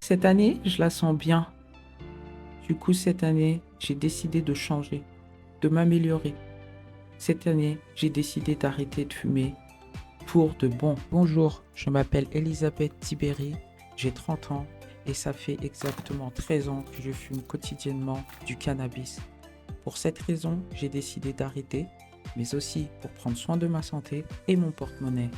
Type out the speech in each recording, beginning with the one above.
Cette année, je la sens bien. Du coup, cette année, j'ai décidé de changer, de m'améliorer. Cette année, j'ai décidé d'arrêter de fumer pour de bon. Bonjour, je m'appelle Elisabeth Tiberi, j'ai 30 ans et ça fait exactement 13 ans que je fume quotidiennement du cannabis. Pour cette raison, j'ai décidé d'arrêter, mais aussi pour prendre soin de ma santé et mon porte-monnaie.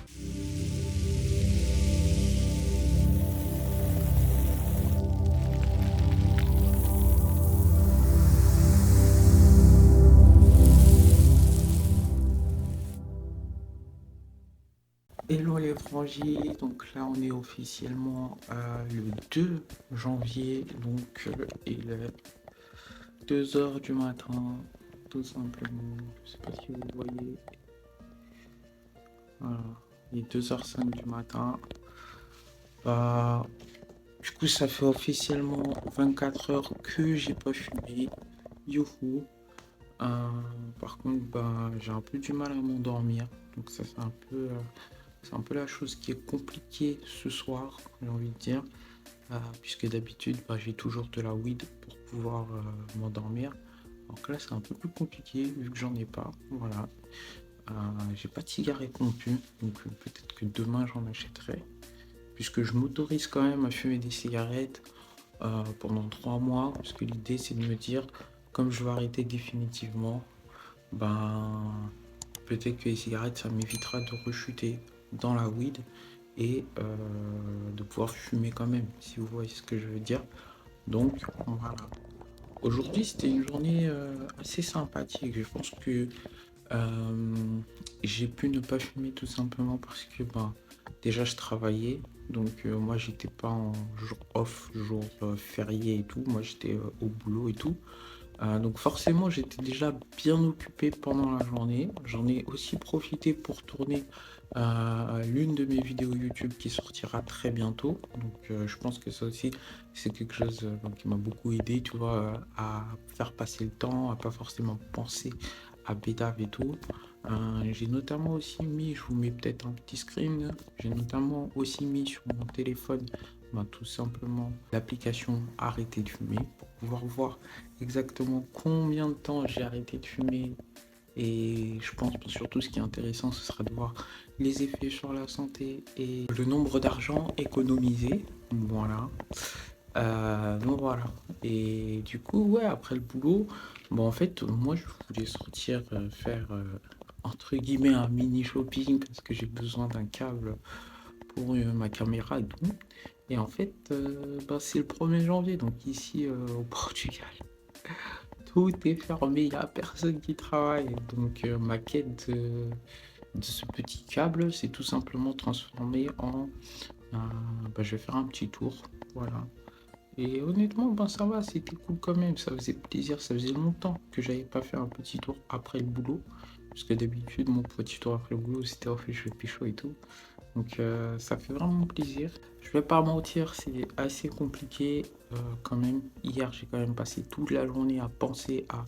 Hello les frangis, donc là on est officiellement le 2 janvier, donc il est 2 heures du matin, tout simplement, je sais pas si vous voyez, voilà, il est 2h05 du matin, bah, du coup ça fait officiellement 24 heures que j'ai pas fumé, youhou. Euh, Par contre bah, j'ai un peu du mal à m'endormir, donc ça c'est un peu la chose qui est compliquée ce soir, j'ai envie de dire. Puisque d'habitude bah, j'ai toujours de la weed pour pouvoir m'endormir. Donc là c'est un peu plus compliqué vu que j'en ai pas. Voilà. Euh, j'ai pas de cigarette non plus, donc peut-être que demain j'en achèterai. Puisque je m'autorise quand même à fumer des cigarettes pendant 3 mois. Parce que l'idée c'est de me dire, comme je vais arrêter définitivement, ben peut-être que les cigarettes ça m'évitera de rechuter dans la weed et de pouvoir fumer quand même, si vous voyez ce que je veux dire. Donc voilà. Aujourd'hui, c'était une journée assez sympathique. Je pense que euh, j'ai pu ne pas fumer tout simplement parce que ben, déjà je travaillais. Donc moi j'étais pas en jour off, jour férié et tout. Moi j'étais au boulot et tout. Donc forcément, j'étais déjà bien occupé pendant la journée. J'en ai aussi profité pour tourner l'une de mes vidéos YouTube qui sortira très bientôt. Donc je pense que ça aussi, c'est quelque chose qui m'a beaucoup aidé, tu vois, à faire passer le temps, à pas forcément penser à bédave et tout. J'ai notamment aussi mis, je vous mets peut-être un petit screen, j'ai notamment aussi mis sur mon téléphone tout simplement l'application Arrêter de fumer pour pouvoir voir exactement combien de temps j'ai arrêté de fumer. Et je pense que surtout ce qui est intéressant, ce sera de voir les effets sur la santé et le nombre d'argent économisé. Voilà. Donc voilà. Et du coup, ouais, après le boulot, bon, en fait, moi, je voulais sortir faire, entre guillemets, un mini shopping parce que j'ai besoin d'un câble pour ma caméra et tout. Et en fait, bah, c'est le 1er janvier, donc ici au Portugal. Tout est fermé, il n'y a personne qui travaille. Donc ma quête de ce petit câble, c'est tout simplement transformé en... bah, je vais faire un petit tour. Voilà. Et honnêtement, ben, ça va, c'était cool quand même. Ça faisait plaisir, ça faisait longtemps que j'avais pas fait un petit tour après le boulot. Parce que d'habitude, mon petit tour après le boulot, c'était off et je fais pécho et tout. Donc ça fait vraiment plaisir. Je vais pas mentir, c'est assez compliqué quand même. Hier, j'ai quand même passé toute la journée à penser à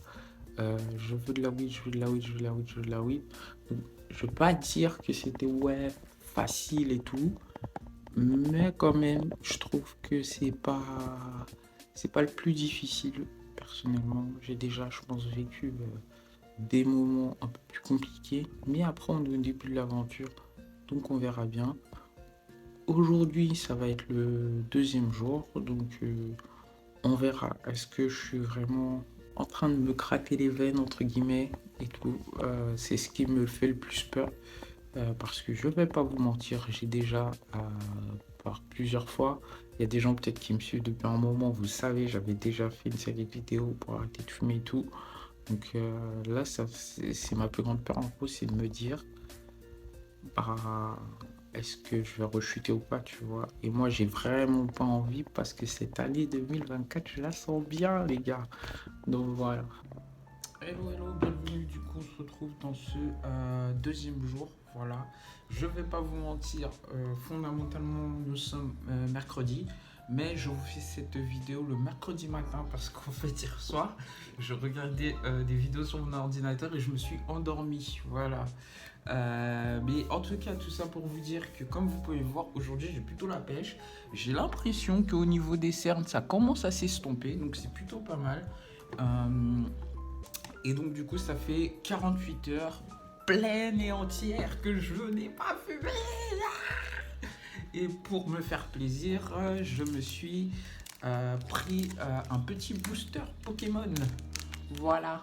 je veux de la weed, je veux de la weed, je veux de la weed, je veux de la weed. Donc, je vais pas dire que c'était ouais facile et tout, mais quand même, je trouve que c'est pas le plus difficile. Personnellement, j'ai déjà, je pense, vécu des moments un peu plus compliqués, mais après on est au début de l'aventure, donc on verra bien. Aujourd'hui, ça va être le deuxième jour, donc on verra. Est-ce que je suis vraiment en train de me gratter les veines, entre guillemets, et tout. C'est ce qui me fait le plus peur, parce que je vais pas vous mentir, j'ai déjà, par plusieurs fois, il y a des gens peut-être qui me suivent depuis un moment, vous savez, j'avais déjà fait une série de vidéos pour arrêter de fumer et tout. Donc là, ça, c'est ma plus grande peur en gros, c'est de me dire, bah, est-ce que je vais rechuter ou pas, tu vois? Et moi, j'ai vraiment pas envie parce que cette année 2024, je la sens bien, les gars. Donc voilà. Hello, hello, bienvenue. Du coup, on se retrouve dans ce deuxième jour. Voilà. Je vais pas vous mentir, fondamentalement, nous sommes mercredi. mais je vous fais cette vidéo le mercredi matin parce qu'en fait hier soir je regardais des vidéos sur mon ordinateur et je me suis endormi, voilà. Mais en tout cas, tout ça pour vous dire que comme vous pouvez le voir, aujourd'hui j'ai plutôt la pêche. J'ai l'impression qu'au niveau des cernes ça commence à s'estomper, donc c'est plutôt pas mal. Et donc du coup ça fait 48 heures pleine et entière que je n'ai pas fumé. Et pour me faire plaisir, je me suis pris un petit booster Pokémon. Voilà.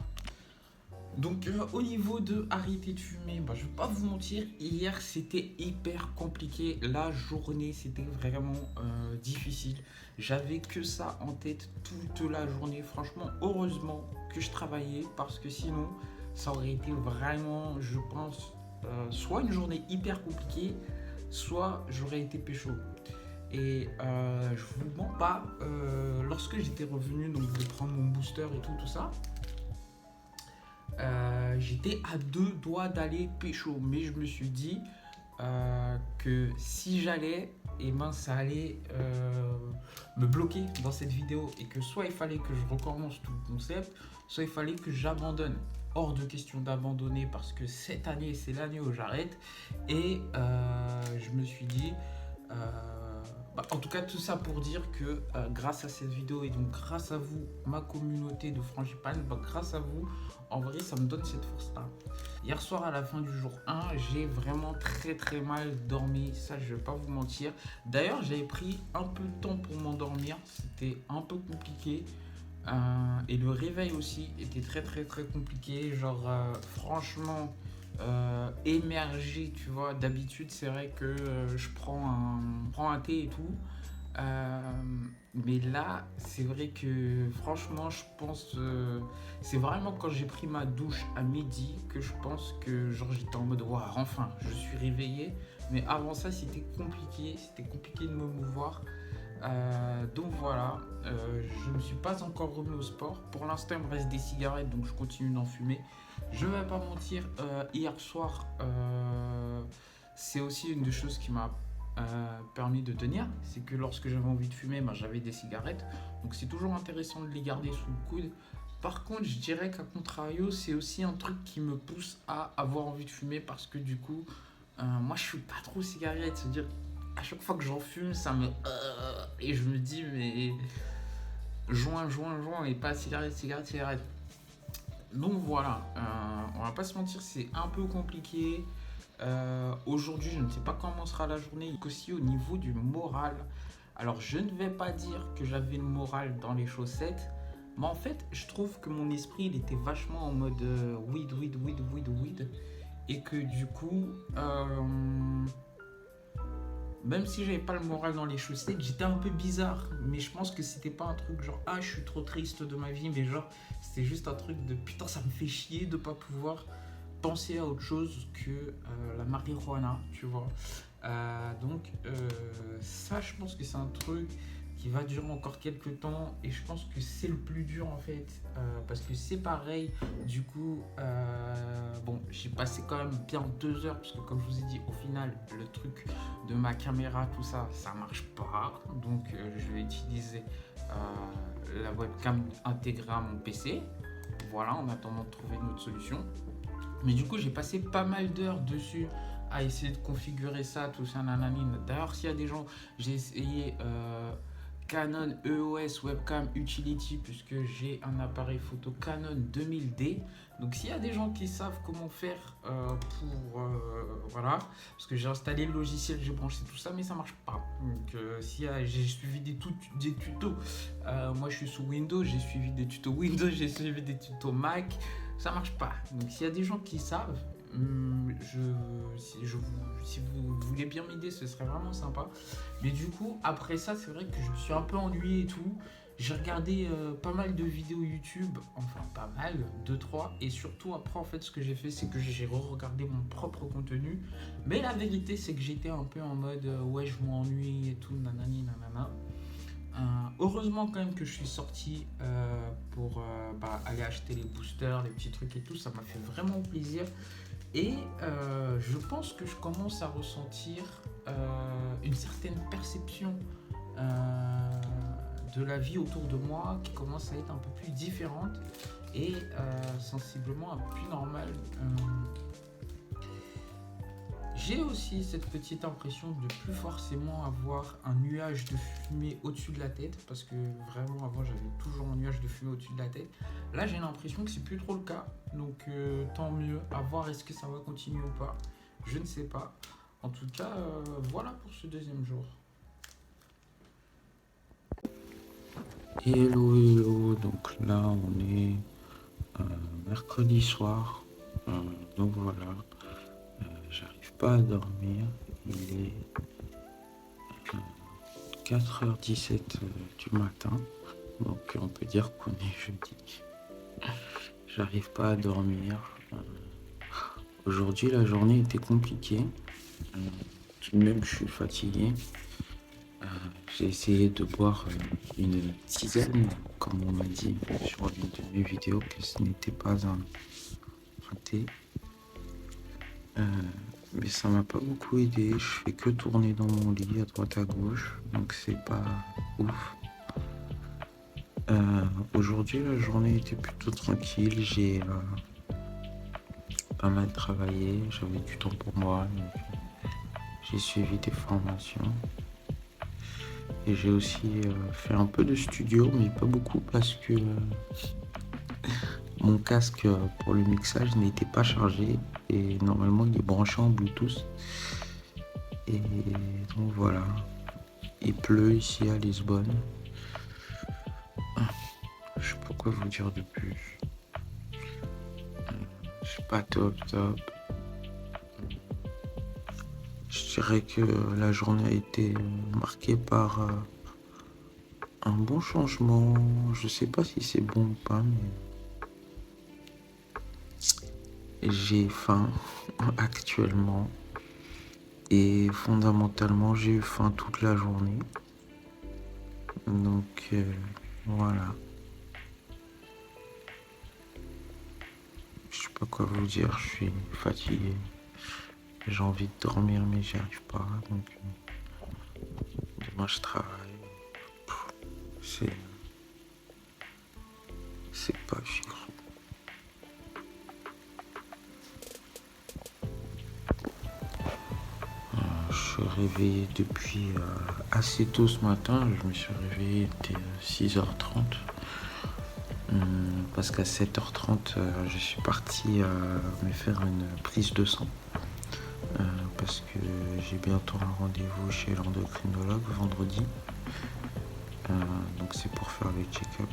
Donc au niveau de arrêter de fumer, je vais pas vous mentir, hier c'était hyper compliqué. La journée c'était vraiment difficile. J'avais que ça en tête toute la journée. Franchement, heureusement que je travaillais parce que sinon ça aurait été vraiment, je pense, soit une journée hyper compliquée, soit j'aurais été pécho. Et je vous mens pas, lorsque j'étais revenu donc de prendre mon booster et tout ça, j'étais à 2 doigts d'aller pécho, mais je me suis dit que si j'allais, et ça allait me bloquer dans cette vidéo et que soit il fallait que je recommence tout le concept, soit il fallait que j'abandonne. Hors de question d'abandonner parce que cette année c'est l'année où j'arrête et je me suis dit en tout cas tout ça pour dire que grâce à cette vidéo et donc grâce à vous, ma communauté de Frangipane, grâce à vous, en vrai ça me donne cette force là. Hier soir à la fin du jour 1, j'ai vraiment très mal dormi, ça je vais pas vous mentir. D'ailleurs j'avais pris un peu de temps pour m'endormir, c'était un peu compliqué. Et le réveil aussi était très compliqué, genre franchement émergé, tu vois. D'habitude c'est vrai que je prends un thé et tout, mais là c'est vrai que franchement je pense c'est vraiment quand j'ai pris ma douche à midi que je pense que genre j'étais en mode waouh, enfin je suis réveillé, mais avant ça c'était compliqué de me mouvoir. Donc voilà, je ne me suis pas encore remis au sport. Pour l'instant, il me reste des cigarettes, donc je continue d'en fumer. Je vais pas mentir, hier soir, c'est aussi une des choses qui m'a permis de tenir. C'est que lorsque j'avais envie de fumer, j'avais des cigarettes. Donc c'est toujours intéressant de les garder sous le coude. Par contre, je dirais qu'à contrario, c'est aussi un truc qui me pousse à avoir envie de fumer parce que du coup, moi je suis pas trop cigarette. C'est-à-dire, à chaque fois que j'en fume, ça me. Et je me dis, mais. Joint, et pas cigarette. Donc voilà, on va pas se mentir, c'est un peu compliqué. Aujourd'hui, je ne sais pas comment sera la journée, aussi au niveau du moral. Alors, je ne vais pas dire que j'avais le moral dans les chaussettes, mais en fait, je trouve que mon esprit, il était vachement en mode weed. Et que du coup, même si j'avais pas le moral dans les chaussettes, j'étais un peu bizarre. Mais je pense que c'était pas un truc genre je suis trop triste de ma vie, mais genre c'était juste un truc de putain, ça me fait chier de pas pouvoir penser à autre chose que la marijuana, tu vois. Donc ça, je pense que c'est un truc qui va durer encore quelques temps et je pense que c'est le plus dur en fait, parce que c'est pareil. Du coup, j'ai passé quand même bien 2 heures parce que comme je vous ai dit, au final, le truc de ma caméra, tout ça, ça marche pas. Donc je vais utiliser la webcam intégrée à mon PC. Voilà, en attendant de trouver une autre solution. Mais du coup, j'ai passé pas mal d'heures dessus à essayer de configurer ça, tout ça, nananine. D'ailleurs, s'il y a des gens, j'ai essayé Canon EOS Webcam Utility puisque j'ai un appareil photo Canon 2000D. Donc s'il y a des gens qui savent comment faire voilà, parce que j'ai installé le logiciel, j'ai branché tout ça, mais ça marche pas. Donc j'ai suivi des tutos. Moi je suis sous Windows, j'ai suivi des tutos Windows, j'ai suivi des tutos Mac, ça marche pas. Donc s'il y a des gens qui savent, si vous voulez bien m'aider, ce serait vraiment sympa. Mais du coup, après ça, c'est vrai que je me suis un peu ennuyé et tout. J'ai regardé pas mal de vidéos YouTube, enfin pas mal, 2-3. Et surtout après, en fait, ce que j'ai fait, c'est que j'ai re-regardé mon propre contenu. Mais la vérité, c'est que j'étais un peu en mode ouais, je m'ennuie et tout, nanani, nanana. Heureusement quand même que je suis sorti pour aller acheter les boosters, les petits trucs et tout, ça m'a fait vraiment plaisir. Et je pense que je commence à ressentir une certaine perception de la vie autour de moi qui commence à être un peu plus différente et sensiblement un peu plus normale. J'ai aussi cette petite impression de plus forcément avoir un nuage de fumée au-dessus de la tête, parce que vraiment avant j'avais toujours un nuage de fumée au-dessus de la tête. Là j'ai l'impression que c'est plus trop le cas, donc tant mieux. À voir est-ce que ça va continuer ou pas, je ne sais pas. En tout cas, voilà pour ce deuxième jour. Hello, hello, donc là on est mercredi soir, donc voilà, j'arrive pas à dormir, il est 4h17 du matin, donc on peut dire qu'on est jeudi. J'arrive pas à dormir. Aujourd'hui la journée était compliquée, tout de même je suis fatigué. J'ai essayé de boire une tisane, comme on m'a dit sur l'une de mes vidéos, que ce n'était pas un thé. Mais ça m'a pas beaucoup aidé. Je fais que tourner dans mon lit à droite à gauche, donc c'est pas ouf. Aujourd'hui, la journée était plutôt tranquille. J'ai pas mal travaillé. J'avais du temps pour moi. Donc j'ai suivi des formations. Et j'ai aussi fait un peu de studio, mais pas beaucoup parce que mon casque pour le mixage n'était pas chargé. Et normalement, il est branché en Bluetooth. Et donc voilà. Il pleut ici à Lisbonne. Je sais pas quoi vous dire de plus. C'est pas top. Je dirais que la journée a été marquée par un bon changement. Je sais pas si c'est bon ou pas, mais j'ai faim actuellement. Et fondamentalement, j'ai eu faim toute la journée. Donc voilà. Je sais pas quoi vous dire, je suis fatigué. J'ai envie de dormir mais j'y arrive pas. Donc demain je travaille. C'est pas fixe. Je suis réveillé depuis assez tôt ce matin. Je me suis réveillé dès 6h30. Parce qu'à 7h30, je suis parti me faire une prise de sang. Parce que j'ai bientôt un rendez-vous chez l'endocrinologue vendredi. Donc c'est pour faire le check-up.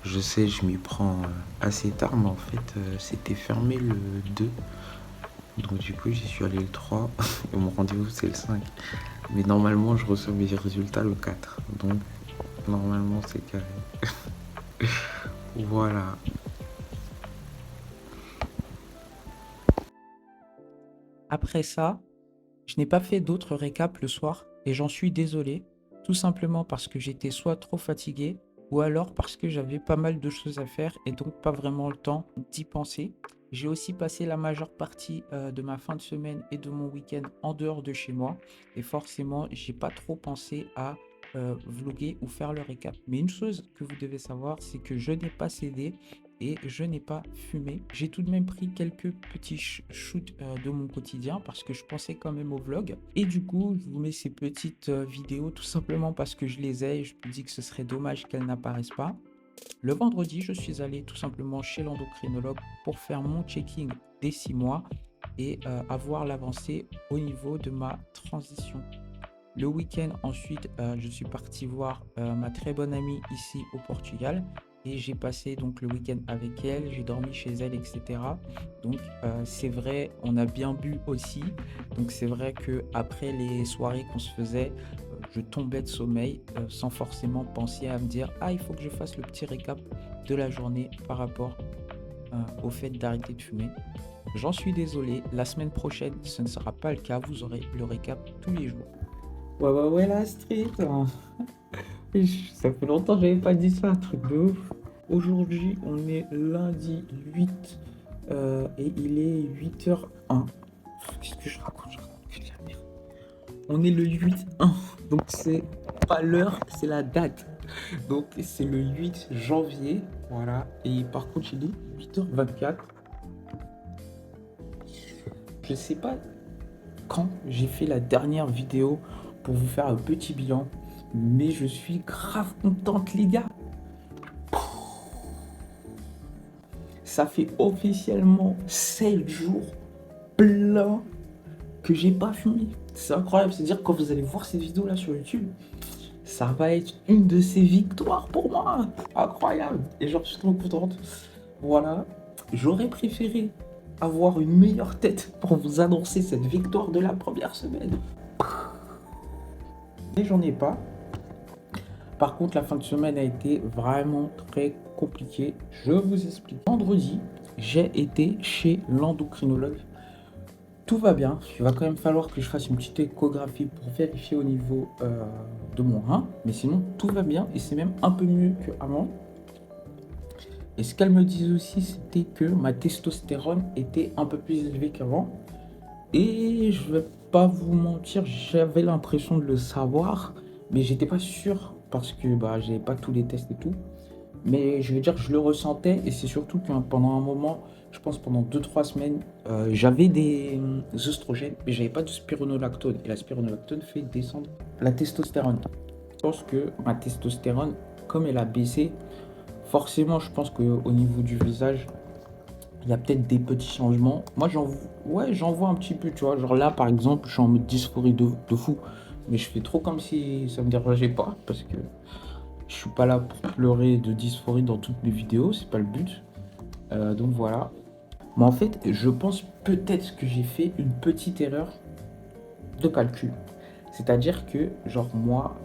Je sais, je m'y prends assez tard, mais en fait, c'était fermé le 2. Donc du coup, j'y suis allé le 3 et mon rendez-vous, c'est le 5. Mais normalement, je reçois mes résultats le 4. Donc, normalement, c'est carré. Voilà. Après ça, je n'ai pas fait d'autres récaps le soir et j'en suis désolé, tout simplement parce que j'étais soit trop fatigué ou alors parce que j'avais pas mal de choses à faire et donc pas vraiment le temps d'y penser. J'ai aussi passé la majeure partie de ma fin de semaine et de mon week-end en dehors de chez moi et forcément, j'ai pas trop pensé à vlogger ou faire le récap. Mais une chose que vous devez savoir, c'est que je n'ai pas cédé et je n'ai pas fumé. J'ai tout de même pris quelques petits shoots de mon quotidien parce que je pensais quand même au vlog. Et du coup, je vous mets ces petites vidéos tout simplement parce que je les ai et je me dis que ce serait dommage qu'elles n'apparaissent pas. Le vendredi, je suis allé tout simplement chez l'endocrinologue pour faire mon checking des 6 mois et avoir l'avancée au niveau de ma transition. Le week-end, ensuite, je suis parti voir ma très bonne amie ici au Portugal et j'ai passé donc le week-end avec elle, j'ai dormi chez elle, etc. Donc c'est vrai, on a bien bu aussi. Donc c'est vrai que après les soirées qu'on se faisait, je tombais de sommeil sans forcément penser à me dire ah il faut que je fasse le petit récap de la journée par rapport au fait d'arrêter de fumer. J'en suis désolé, la semaine prochaine ce ne sera pas le cas, vous aurez le récap tous les jours. Ouais, la street. Ça fait longtemps que j'avais pas dit ça, un truc de ouf. Aujourd'hui, on est lundi 8 et il est 8h01. Qu'est-ce que je raconte? Je raconte que de la merde. On est le 8-1, donc c'est pas l'heure, c'est la date. Donc c'est le 8 janvier, voilà. Et par contre, il est 8h24. Je sais pas quand j'ai fait la dernière vidéo pour vous faire un petit bilan, mais je suis grave contente, les gars. Ça fait officiellement 7 jours plein que j'ai pas fumé. C'est incroyable, c'est-à-dire quand vous allez voir cette vidéo là sur YouTube, ça va être une de ces victoires pour moi. Incroyable. Et genre, je suis trop contente. Voilà. J'aurais préféré avoir une meilleure tête pour vous annoncer cette victoire de la première semaine. Mais j'en ai pas. Par contre, la fin de semaine a été vraiment très compliquée. Je vous explique. Vendredi, j'ai été chez l'endocrinologue. Tout va bien. Il va quand même falloir que je fasse une petite échographie pour vérifier au niveau de mon rein. Mais sinon, tout va bien et c'est même un peu mieux qu'avant. Et ce qu'elle me disait aussi, c'était que ma testostérone était un peu plus élevée qu'avant. Et je vais pas vous mentir, j'avais l'impression de le savoir, mais j'étais pas sûr parce que j'avais pas tous les tests et tout. Mais je veux dire que je le ressentais et c'est surtout que pendant un moment, je pense pendant 2-3 semaines, j'avais des oestrogènes, mais j'avais pas de spironolactone. Et la spironolactone fait descendre la testostérone. Je pense que ma testostérone, comme elle a baissé, forcément, je pense qu'au niveau du visage, il y a peut-être des petits changements. Moi, j'en vois un petit peu, tu vois. Genre là, par exemple, je suis en mode dysphorie de fou. Mais je fais trop comme si ça me dérangeait pas. Parce que je suis pas là pour pleurer de dysphorie dans toutes mes vidéos. C'est pas le but. Donc voilà. Mais en fait, je pense peut-être que j'ai fait une petite erreur de calcul. C'est-à-dire que, genre, moi,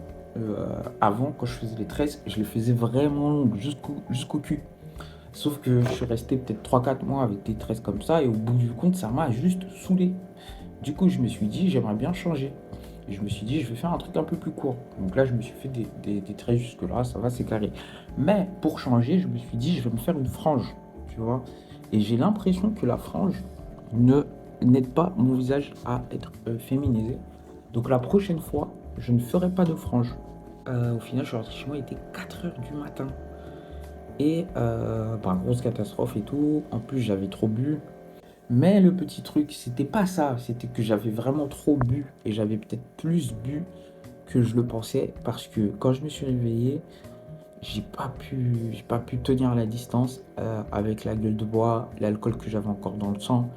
avant, quand je faisais les tresses, je les faisais vraiment longues jusqu'au cul. Sauf que je suis resté peut-être 3-4 mois avec des tresses comme ça et au bout du compte, ça m'a juste saoulé. Du coup, je me suis dit, j'aimerais bien changer. Et je me suis dit, je vais faire un truc un peu plus court. Donc là, je me suis fait des tresses jusque-là, ça va, c'est carré. Mais pour changer, je me suis dit, je vais me faire une frange, tu vois. Et j'ai l'impression que la frange n'aide pas mon visage à être féminisé. Donc la prochaine fois, je ne ferai pas de frange. Au final, je suis rentré chez moi, il était 4h du matin. Et grosse catastrophe et tout. En plus, j'avais trop bu. Mais le petit truc, c'était pas ça. C'était que j'avais vraiment trop bu. Et j'avais peut-être plus bu que je le pensais. Parce que quand je me suis réveillé, j'ai pas pu tenir la distance avec la gueule de bois, l'alcool que j'avais encore dans le sang.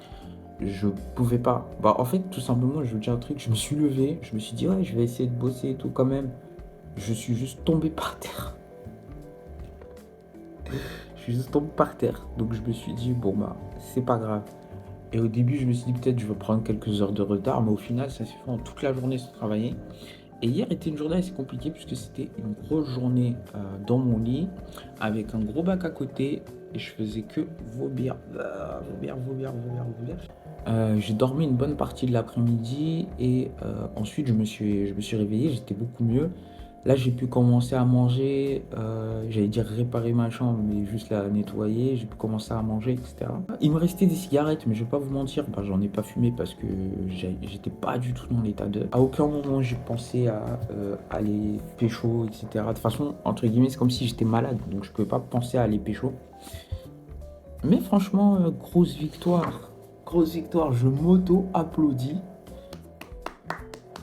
Je pouvais pas. En fait, tout simplement, je vous dis un truc. Je me suis levé. Je me suis dit, ouais, je vais essayer de bosser et tout quand même. Je suis juste tombé par terre. Je suis juste tombé par terre. Donc je me suis dit, bon c'est pas grave. Et au début, je me suis dit peut-être je vais prendre quelques heures de retard, mais au final, ça s'est fait en toute la journée sans travailler. Et hier était une journée assez compliquée puisque c'était une grosse journée dans mon lit, avec un gros bac à côté, et je faisais que vomir. J'ai dormi une bonne partie de l'après-midi, et ensuite je me suis réveillé, j'étais beaucoup mieux. Là, j'ai pu commencer à manger, j'allais dire réparer ma chambre, mais juste la nettoyer. J'ai pu commencer à manger, etc. Il me restait des cigarettes, mais je vais pas vous mentir, j'en ai pas fumé parce que j'étais pas du tout dans l'état de. À aucun moment j'ai pensé à aller pécho, etc. De toute façon, entre guillemets, c'est comme si j'étais malade, donc je pouvais pas penser à aller pécho. Mais franchement, grosse victoire. Grosse victoire, je m'auto-applaudis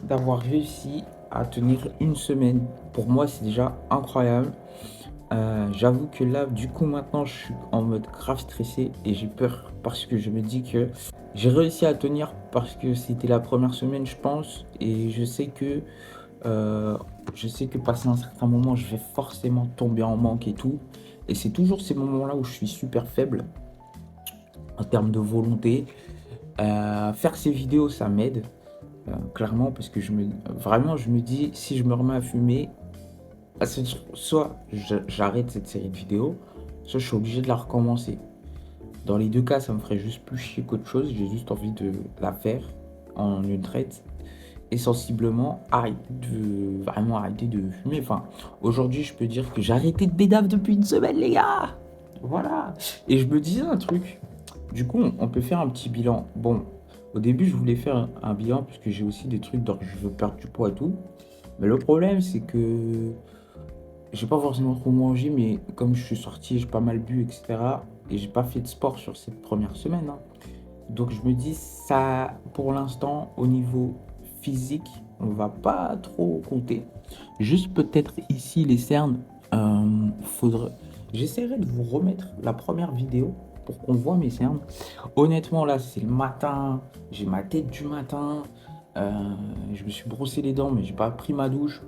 d'avoir réussi à tenir une semaine. Pour moi, c'est déjà incroyable. J'avoue que là, du coup, maintenant, je suis en mode grave stressé et j'ai peur parce que je me dis que j'ai réussi à tenir parce que c'était la première semaine, je pense, et je sais que passé un certain moment, je vais forcément tomber en manque et tout. Et c'est toujours ces moments-là où je suis super faible en termes de volonté. Faire ces vidéos, ça m'aide. Clairement, parce que je me dis, si je me remets à fumer, soit j'arrête cette série de vidéos, soit je suis obligé de la recommencer. Dans les deux cas, ça me ferait juste plus chier qu'autre chose. J'ai juste envie de la faire en une traite et sensiblement vraiment arrêter de fumer. Enfin, aujourd'hui, je peux dire que j'ai arrêté de bédave depuis une semaine, les gars. Voilà. Et je me disais un truc. Du coup, on peut faire un petit bilan. Bon, au début, je voulais faire un bilan puisque j'ai aussi des trucs, donc je veux perdre du poids et tout. Mais le problème, c'est que j'ai pas forcément trop mangé, mais comme je suis sorti, j'ai pas mal bu, etc. Et j'ai pas fait de sport sur cette première semaine, hein. Donc je me dis, ça, pour l'instant, au niveau physique, on va pas trop compter. Juste peut-être ici, les cernes, faudrait... J'essaierai de vous remettre la première vidéo pour qu'on voit mes cernes. Honnêtement, là, c'est le matin, j'ai ma tête du matin, euh, je me suis brossé les dents, mais j'ai pas pris ma douche.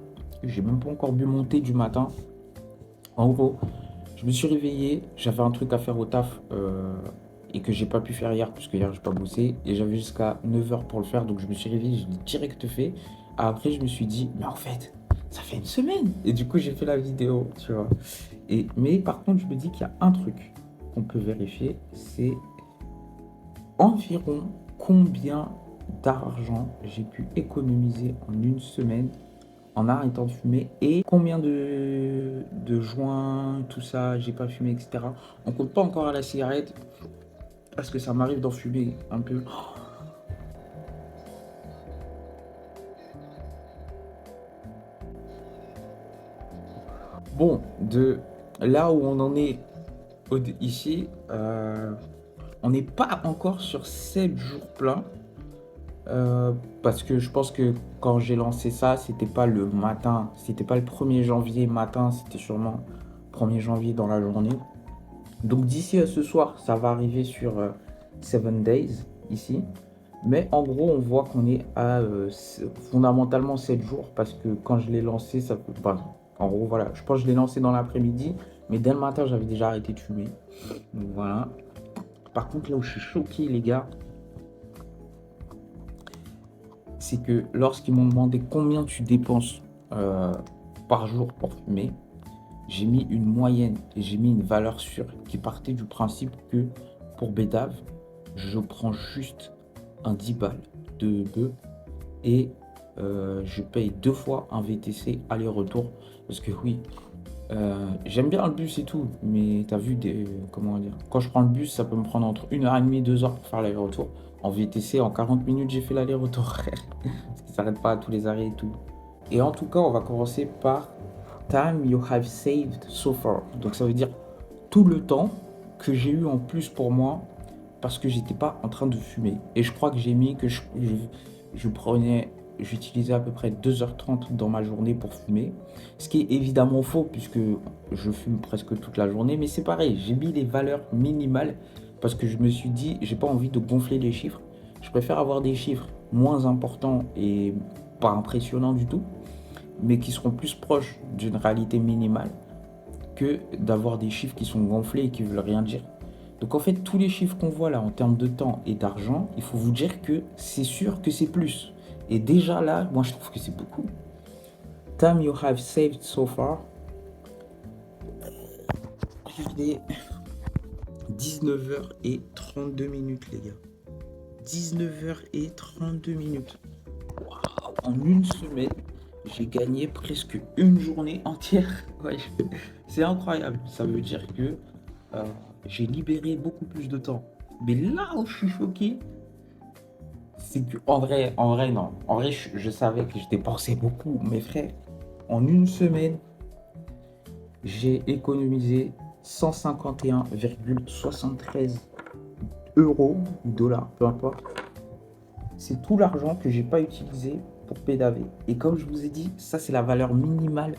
J'ai même pas encore bu mon thé du matin. En gros, je me suis réveillé, j'avais un truc à faire au taf et que j'ai pas pu faire hier puisque hier j'ai pas bossé et j'avais jusqu'à 9 heures pour le faire, donc je me suis réveillé, je l'ai direct fait. Après je me suis dit mais en fait ça fait une semaine et du coup j'ai fait la vidéo, tu vois. Mais par contre je me dis qu'il y a un truc qu'on peut vérifier, c'est environ combien d'argent j'ai pu économiser en une semaine en arrêtant de fumer et combien de joints, tout ça, j'ai pas fumé, etc. On compte pas encore à la cigarette parce que ça m'arrive d'en fumer un peu. Bon, de là où on en est ici, on n'est pas encore sur 7 jours pleins. Parce que je pense que quand j'ai lancé ça, c'était pas le matin, c'était pas le 1er janvier matin, c'était sûrement 1er janvier dans la journée. Donc d'ici à ce soir, ça va arriver sur 7 days ici. Mais en gros, on voit qu'on est à fondamentalement 7 jours parce que quand je l'ai lancé, ça peut pas. En gros, voilà, je pense que je l'ai lancé dans l'après-midi, mais dès le matin, j'avais déjà arrêté de fumer. Donc voilà. Par contre, là où je suis choqué, les gars, c'est que lorsqu'ils m'ont demandé combien tu dépenses euh, par jour pour fumer, j'ai mis une moyenne et j'ai mis une valeur sûre qui partait du principe que pour Bédave, je prends juste un 10 balles de bœuf et je paye 2 fois un VTC aller-retour. Parce que oui, j'aime bien le bus et tout, mais t'as vu, comment dire, quand je prends le bus, ça peut me prendre entre 1h30 et 2 heures pour faire l'aller-retour. En VTC, en 40 minutes, j'ai fait l'aller-retour. Parce qu'il s'arrête pas à tous les arrêts et tout. Et en tout cas, on va commencer par time you have saved so far. Donc ça veut dire tout le temps que j'ai eu en plus pour moi parce que j'étais pas en train de fumer. Et je crois que j'ai mis que je prenais, j'utilisais à peu près 2h30 dans ma journée pour fumer. Ce qui est évidemment faux puisque je fume presque toute la journée. Mais c'est pareil, j'ai mis les valeurs minimales parce que je me suis dit, j'ai pas envie de gonfler les chiffres. Je préfère avoir des chiffres moins importants et pas impressionnants du tout, mais qui seront plus proches d'une réalité minimale que d'avoir des chiffres qui sont gonflés et qui veulent rien dire. Donc en fait, tous les chiffres qu'on voit là en termes de temps et d'argent, il faut vous dire que c'est sûr que c'est plus. Et déjà là, moi je trouve que c'est beaucoup. Time you have saved so far. Regardez, 19h32 les gars. 19h32. Waouh, en une semaine, j'ai gagné presque une journée entière. Ouais, c'est incroyable. Ça veut dire que euh, j'ai libéré beaucoup plus de temps. Mais là où je suis choqué, c'est que en vrai, non. En vrai, je savais que je dépensais beaucoup. Mes frères, en une semaine, j'ai économisé 151,73 euros ou dollars, peu importe. C'est tout l'argent que j'ai pas utilisé pour pédaver. Et comme je vous ai dit, ça c'est la valeur minimale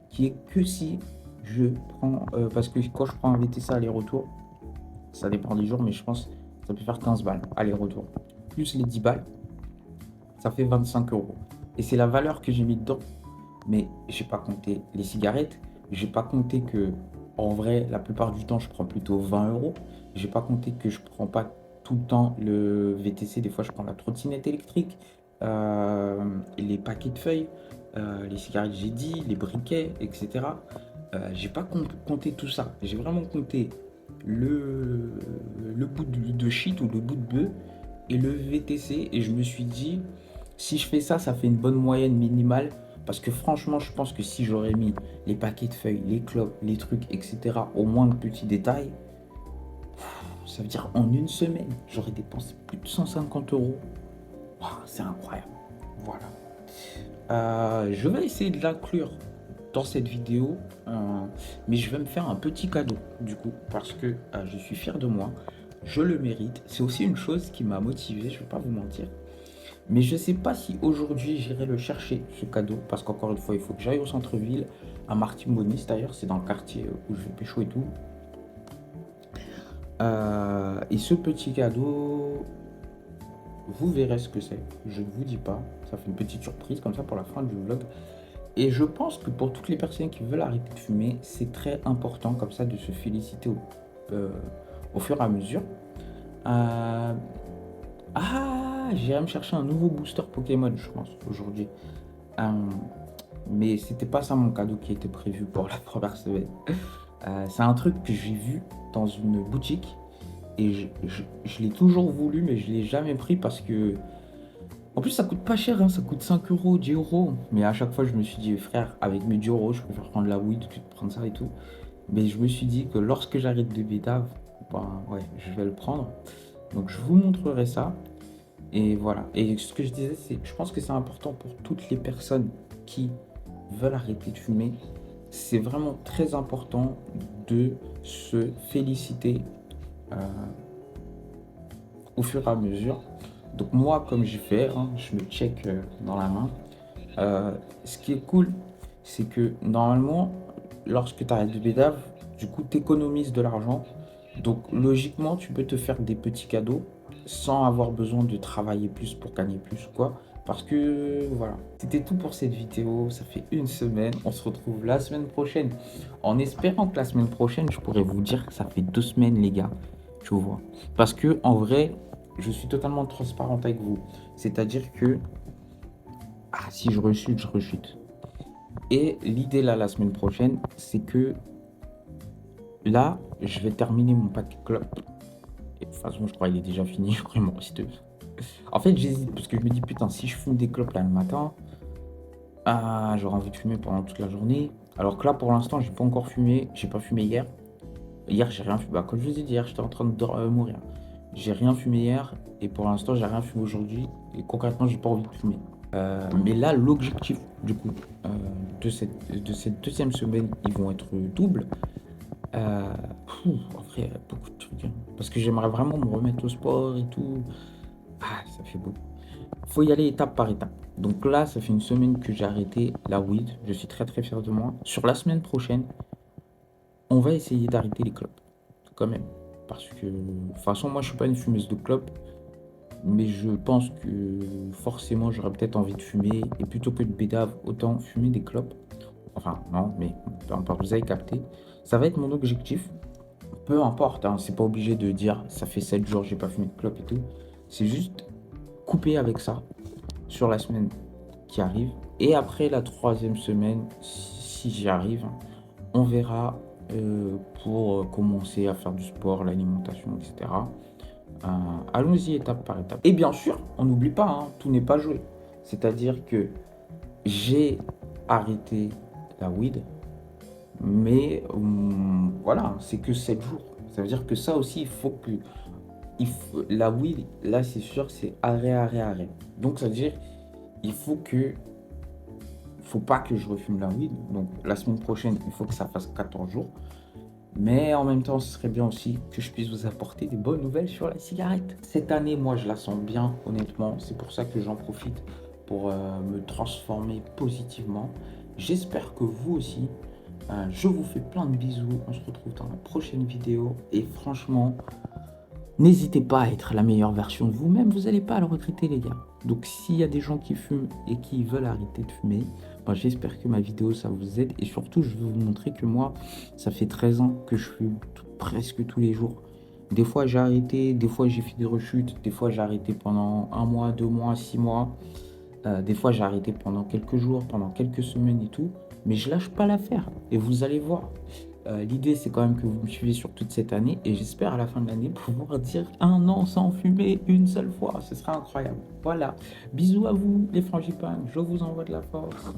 qui est que si je prends, parce que quand je prends un VTC aller-retour, ça dépend des jours, mais je pense que ça peut faire 15 balles aller-retour. Plus les 10 balles, ça fait 25 euros. Et c'est la valeur que j'ai mis dedans. Mais j'ai pas compté les cigarettes, j'ai pas compté que, en vrai, la plupart du temps, je prends plutôt 20 euros. J'ai pas compté que je prends pas tout le temps le VTC, des fois je prends la trottinette électrique, les paquets de feuilles, les cigarettes, j'ai dit, les briquets, etc. J'ai pas compté tout ça. J'ai vraiment compté le, le bout de shit ou le bout de bœuf et le VTC. Et je me suis dit, si je fais ça, ça fait une bonne moyenne minimale. Parce que franchement, je pense que si j'aurais mis les paquets de feuilles, les clopes, les trucs, etc., au moins de petits détails, ça veut dire en une semaine, j'aurais dépensé plus de 150 euros. Wow, c'est incroyable. Voilà. Je vais essayer de l'inclure dans cette vidéo, mais je vais me faire un petit cadeau du coup parce que je suis fier de moi, je le mérite. C'est aussi une chose qui m'a motivé, je vais pas vous mentir. Mais je sais pas si aujourd'hui j'irai le chercher ce cadeau parce qu'encore une fois il faut que j'aille au centre-ville, à Martine-Bonis d'ailleurs, c'est dans le quartier où je vais pécho et tout. Et ce petit cadeau, vous verrez ce que c'est. Je ne vous dis pas. Ça fait une petite surprise comme ça pour la fin du vlog. Et je pense que pour toutes les personnes qui veulent arrêter de fumer, c'est très important comme ça de se féliciter au fur et à mesure. Euh, j'irai me chercher un nouveau booster Pokémon, je pense, aujourd'hui. Euh, mais c'était pas ça mon cadeau qui était prévu pour la première semaine. C'est un truc que j'ai vu dans une boutique et je l'ai toujours voulu, mais je l'ai jamais pris parce que en plus, ça coûte pas cher, hein, ça coûte 5 euros, 10 euros. Mais à chaque fois, je me suis dit, frère, avec mes 10 euros, je préfère prendre la weed que de prendre ça et tout. Mais je me suis dit que lorsque j'arrête de bédave, ben ouais, je vais le prendre. Donc je vous montrerai ça. Et voilà. Et ce que je disais, c'est je pense que c'est important pour toutes les personnes qui veulent arrêter de fumer. C'est vraiment très important de se féliciter euh, au fur et à mesure. Donc moi, comme j'ai fait, hein, je me check dans la main. Ce qui est cool, c'est que normalement, lorsque tu arrêtes de bédave, du coup, tu économises de l'argent. Donc logiquement, tu peux te faire des petits cadeaux sans avoir besoin de travailler plus pour gagner plus ou quoi. Parce que voilà, c'était tout pour cette vidéo. Ça fait une semaine. On se retrouve la semaine prochaine. En espérant que la semaine prochaine, je pourrais vous dire que ça fait 2 semaines, les gars. Tu vois. Parce que en vrai, je suis totalement transparente avec vous. C'est-à-dire que si je rechute, je rechute. Et l'idée là, la semaine prochaine, c'est que là, je vais terminer mon pack clope. Et de toute façon, je crois qu'il est déjà fini. Je crois qu'il m'en reste deux. En fait, j'hésite parce que je me dis, putain, si je fume des clopes là le matin, j'aurai envie de fumer pendant toute la journée. Alors que là, pour l'instant, j'ai pas encore fumé. J'ai pas fumé hier. Hier, j'ai rien fumé. Bah, comme je vous ai dit hier, j'étais en train de mourir. J'ai rien fumé hier et pour l'instant, j'ai rien fumé aujourd'hui. Et concrètement, j'ai pas envie de fumer. Mais là, l'objectif du coup de cette deuxième semaine, ils vont être doubles. En vrai, il y a beaucoup de trucs, hein. Parce que j'aimerais vraiment me remettre au sport et tout. Ça fait beaucoup. Faut y aller étape par étape. Donc là, ça fait une semaine que j'ai arrêté la weed. Je suis très très fier de moi. Sur la semaine prochaine, on va essayer d'arrêter les clopes. Quand même. Parce que, de toute façon, moi, je suis pas une fumeuse de clopes. Mais je pense que forcément, j'aurais peut-être envie de fumer. Et plutôt que de bédave, autant fumer des clopes. Enfin, non, mais peu importe, vous avez capté. Ça va être mon objectif. Peu importe, hein, c'est pas obligé de dire ça fait 7 jours, j'ai pas fumé de clope et tout. C'est juste couper avec ça sur la semaine qui arrive. Et après la troisième semaine, si j'y arrive, on verra pour commencer à faire du sport, l'alimentation, etc. Allons-y étape par étape. Et bien sûr, on n'oublie pas, hein, tout n'est pas joué. C'est-à-dire que j'ai arrêté la weed, mais voilà, c'est que 7 jours. Ça veut dire que ça aussi, il faut que la weed, là, c'est sûr, c'est arrêt, arrêt, arrêt. Donc, ça veut dire il faut pas que je refume la weed. Donc, la semaine prochaine, il faut que ça fasse 14 jours. Mais en même temps, ce serait bien aussi que je puisse vous apporter des bonnes nouvelles sur la cigarette. Cette année, moi, je la sens bien, honnêtement. C'est pour ça que j'en profite pour me transformer positivement. J'espère que vous aussi. Je vous fais plein de bisous. On se retrouve dans la prochaine vidéo. Et franchement, n'hésitez pas à être la meilleure version de vous-même. Vous n'allez pas à le regretter, les gars. Donc, s'il y a des gens qui fument et qui veulent arrêter de fumer, j'espère que ma vidéo, ça vous aide. Et surtout, je vais vous montrer que moi, ça fait 13 ans que je fume presque tous les jours. Des fois, j'ai arrêté. Des fois, j'ai fait des rechutes. Des fois, j'ai arrêté pendant 1 mois, 2 mois, 6 mois. Des fois, j'ai arrêté pendant quelques jours, pendant quelques semaines et tout. Mais je lâche pas l'affaire. Et vous allez voir. L'idée, c'est quand même que vous me suivez sur toute cette année. Et j'espère à la fin de l'année pouvoir dire 1 an sans fumer une seule fois. Ce sera incroyable. Voilà. Bisous à vous, les frangipans. Je vous envoie de la force.